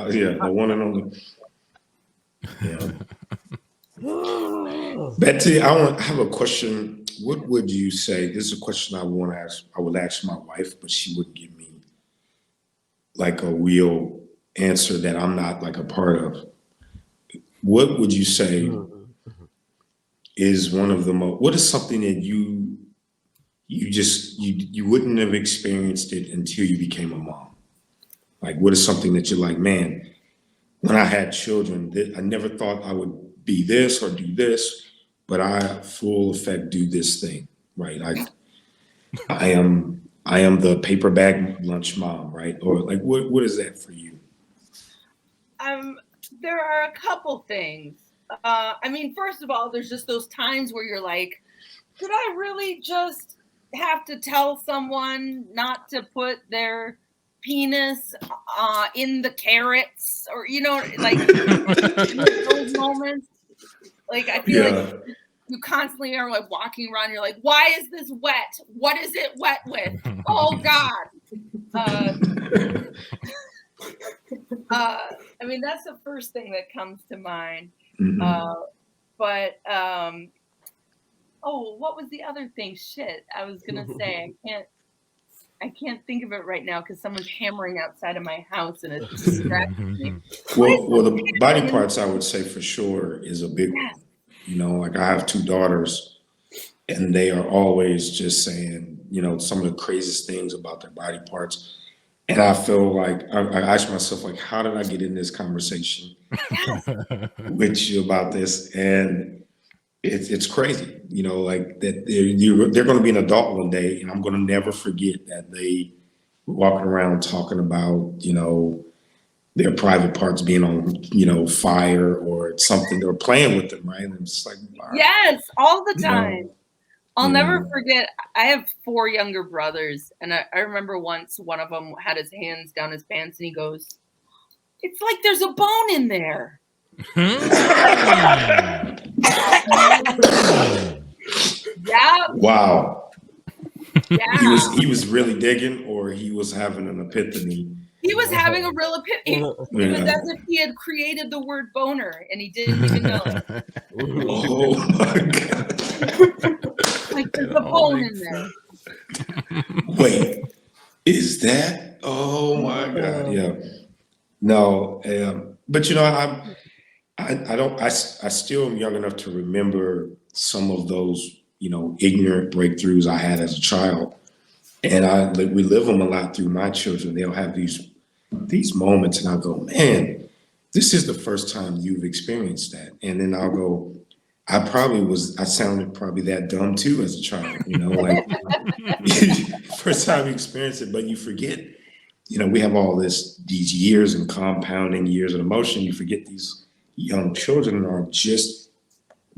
Yeah, the one and only. Yeah. Betsy, I have a question. What would you say? This is a question I want to ask. I would ask my wife, but she wouldn't give me like a real answer that I'm not like a part of. What would you say is one of the most? What is something that you wouldn't have experienced it until you became a mom? Like, what is something that you're like, man? When I had children, I never thought I would be this or do this, but I full effect do this thing, right? I am the paper bag lunch mom, right? Or like what is that for you? There are a couple things. I mean, first of all, there's just those times where you're like, did I really just have to tell someone not to put their penis in the carrots, or like those moments? Like, I feel like you constantly are like walking around, you're like, why is this wet? What is it wet with? Oh God. I mean, that's the first thing that comes to mind. But what was the other thing? Shit, I was gonna say I can't think of it right now because someone's hammering outside of my house and it's distracting me. Well, the body parts, I would say for sure is a big one. You know, like I have two daughters and they are always just saying, some of the craziest things about their body parts. And I feel like I ask myself, like, how did I get in this conversation with you about this? And it's crazy, like that they're going to be an adult one day, and I'm going to never forget that they were walking around talking about, their private parts being on, fire or something. They're playing with them, right? And I'm just like, wow. Yes, all the time. I'll never forget. I have 4 younger brothers, and I remember once one of them had his hands down his pants, and he goes, "It's like there's a bone in there." Yeah. Wow. Yeah. He was really digging, or he was having an epiphany. He was having a real epiphany. It was as if he had created the word boner, and he didn't even know it. Oh my God. Like there's a bone in there. Wait, is that? Oh my God. Yeah. No, but I still am young enough to remember some of those, ignorant breakthroughs I had as a child. And we relive them a lot through my children. They'll have these moments and I'll go, man, this is the first time you've experienced that. And then I'll go, I sounded probably that dumb too as a child, like first time you experience it, but you forget, we have all these years and compounding years of emotion. You forget these young children are just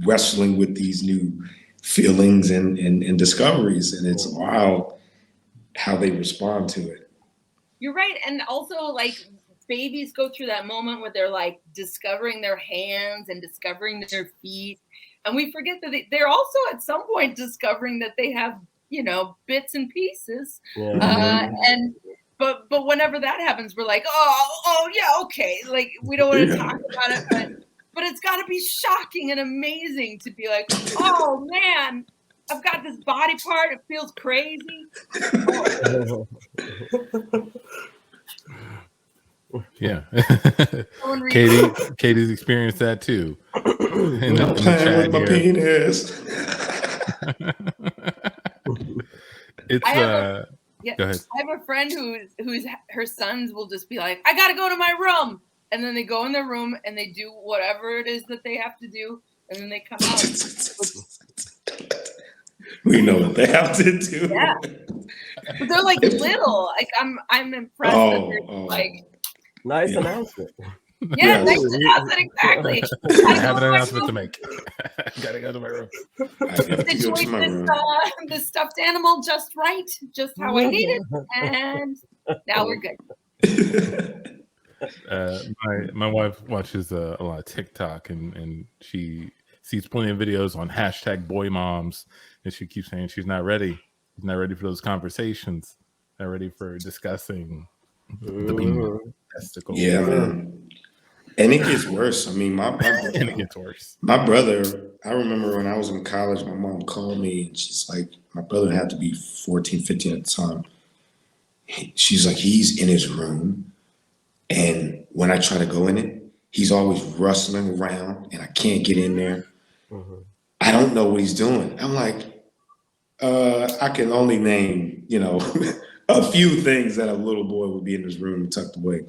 wrestling with these new feelings and discoveries. And it's wild how they respond to it. You're right. And also, like, babies go through that moment where they're like discovering their hands and discovering their feet. And we forget that they're also at some point discovering that they have, bits and pieces. But whenever that happens, we're like, oh yeah, okay. Like, we don't want to talk about it, but it's got to be shocking and amazing to be like, oh man, I've got this body part. It feels crazy. Yeah. Katie's experienced that too. I'm playing with my penis. Go ahead. I have a friend who's her sons will just be like, I gotta go to my room, and then they go in their room and they do whatever it is that they have to do, and then they come out. We know what they have to do. Yeah, but they're like little. Like I'm impressed. Like nice announcement. Yeah, nice announcement. Exactly. I have an announcement to make. Gotta go to my room. Situate this stuffed animal just right, just how I need it, and now we're good. My wife watches a lot of TikTok, and she sees plenty of videos on #boymoms, and she keeps saying she's not ready. She's not ready for those conversations. Not ready for discussing the being testicles. Yeah, man. And it gets worse. I mean, And it gets worse. my brother, I remember when I was in college, my mom called me and she's like, my brother had to be 14, 15 at the time. She's like, he's in his room. And when I try to go in it, he's always rustling around and I can't get in there. I don't know what he's doing. I'm like, I can only name, a few things that a little boy would be in his room tucked away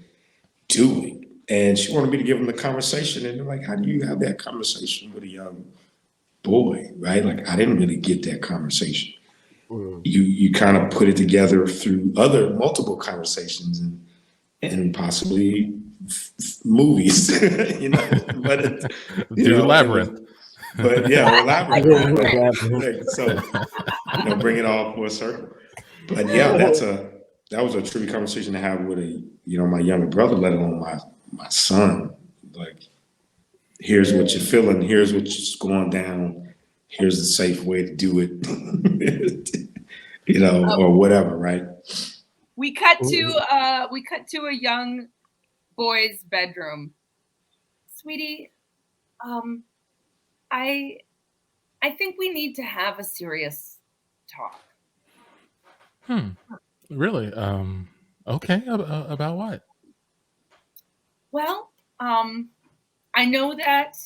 doing. And she wanted me to give him the conversation. And they're like, how do you have that conversation with a young boy, right? Like, I didn't really get that conversation. You kind of put it together through other multiple conversations and possibly movies, but Labyrinth. But yeah, Labyrinth. Right? So, bring it all full circle. But yeah, that was a tricky conversation to have with my younger brother, let alone my son. Like, here's what you're feeling, here's what's going down, here's the safe way to do it, or whatever, right? We cut to a young boy's bedroom. Sweetie, I think we need to have a serious talk. Really? Okay. About what? Well, I know that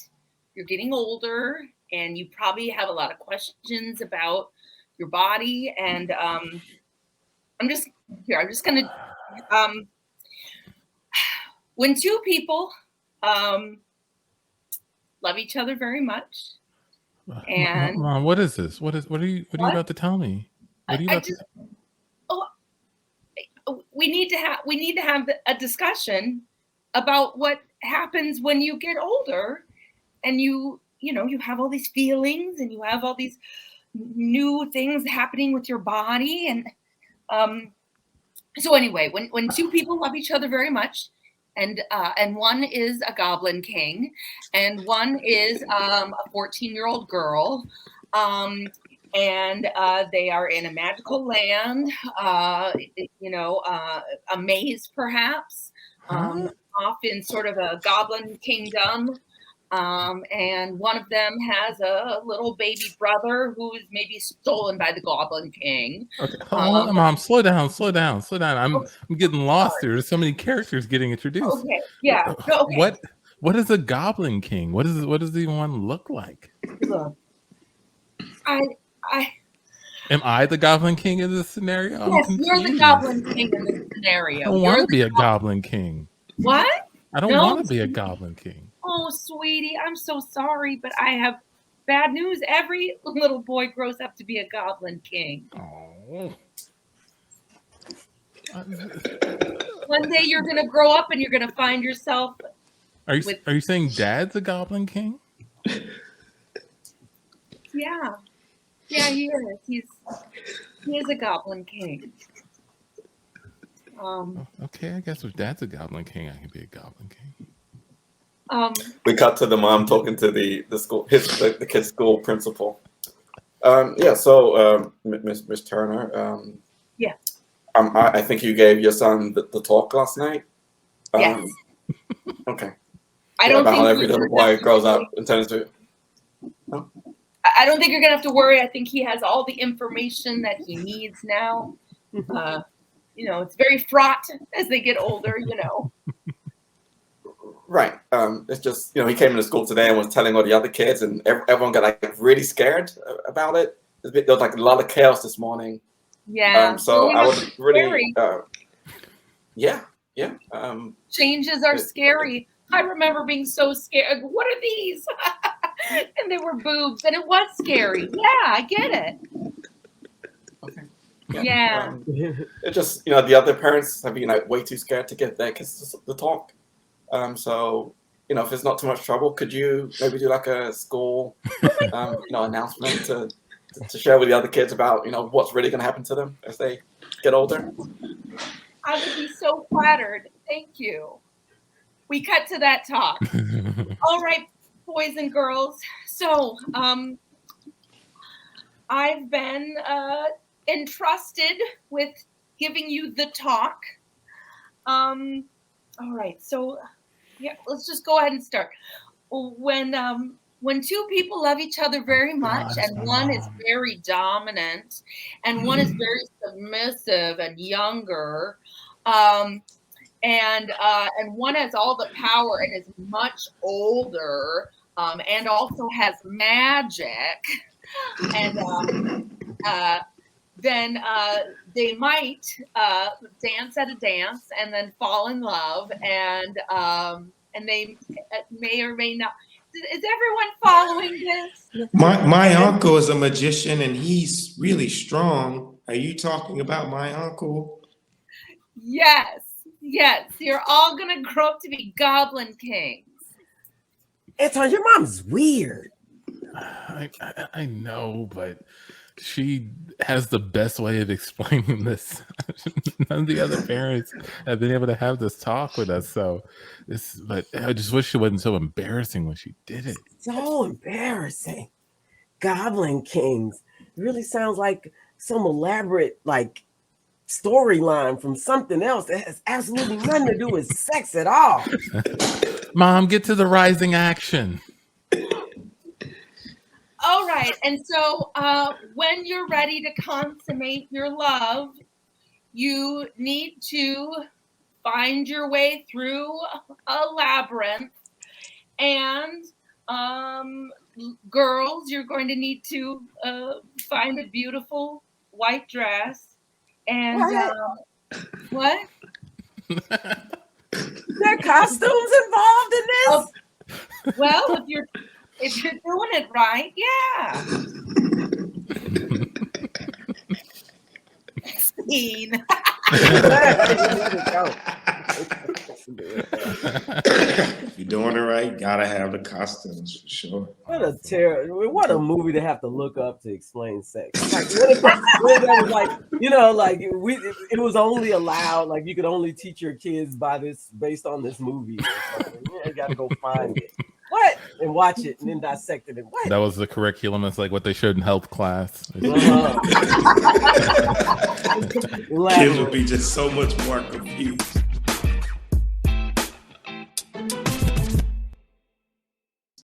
you're getting older and you probably have a lot of questions about your body, and I'm just gonna when two people love each other very much, and Mom, what is this? What are you about to tell me? What are you about to? We need to have a discussion about what happens when you get older, and you have all these feelings and you have all these new things happening with your body, and so anyway, when two people love each other very much, and one is a Goblin King and one is a 14-year-old girl, and they are in a magical land, a maze perhaps, off in sort of a goblin kingdom. And one of them has a little baby brother who is maybe stolen by the Goblin King. Okay, hold on, Mom. Slow down. I'm getting lost here. There's so many characters getting introduced. Okay, yeah. Okay. What is a Goblin King? What does the one look like? Look, Am I the Goblin King in this scenario? Yes, you're the Goblin King in this scenario. I don't want to be a Goblin King. What? I don't want to be a Goblin King. Oh, sweetie, I'm so sorry, but I have bad news. Every little boy grows up to be a Goblin King. Oh. One day you're gonna grow up and you're gonna find yourself. Are you saying Dad's a Goblin King? Yeah, he is. He is a Goblin King. Okay, I guess if Dad's a Goblin King, I can be a Goblin King. We cut to the mom talking to the school, the kid's school principal. So Miss Turner. Yeah. I think you gave your son the talk last night. Yes. Okay. I don't about think how every little boy grows up and turns to. No? I don't think you're gonna have to worry. I think he has all the information that he needs now. It's very fraught as they get older. Right. It's just he came into school today and was telling all the other kids, and everyone got like really scared about it. There was like a lot of chaos this morning. Yeah. So I would really. Yeah. Changes are scary. I remember being so scared. What are these? And they were boobs, and it was scary. Yeah, I get it. Okay. Yeah. It's just the other parents have been like way too scared to get their kids to talk. So if it's not too much trouble, could you maybe do like a school announcement to share with the other kids about what's really going to happen to them as they get older? I would be so flattered. Thank you. We cut to that talk. All right, boys and girls. So I've been entrusted with giving you the talk. All right. So Yeah, let's just go ahead and start. When two people love each other very much, God, and one is very dominant, and one is very submissive and younger, and one has all the power and is much older, and also has magic, and then they might dance at a dance and then fall in love, and they may or may not. Is everyone following this? My uncle is a magician and he's really strong. Are you talking about my uncle? Yes. You're all gonna grow up to be Goblin Kings. Anton, your mom's weird. I know, but she has the best way of explaining this. None of the other parents have been able to have this talk with us. But I just wish it wasn't so embarrassing when she did it. So embarrassing. Goblin Kings. It really sounds like some elaborate storyline from something else that has absolutely nothing to do with sex at all. Mom, get to the rising action. All right, and so when you're ready to consummate your love, you need to find your way through a labyrinth, and girls, you're going to need to find a beautiful white dress, and what? There are costumes involved in this? Oh, well, if you're doing it right, yeah. Scene. If you're doing it right, gotta have the costumes for sure. What a movie to have to look up to explain sex. What if that was it was only allowed, you could only teach your kids based on this movie. You gotta go find it. What? And watch it and then dissect it. And what? That was the curriculum. It's like what they showed in health class. Kids would be just so much more confused.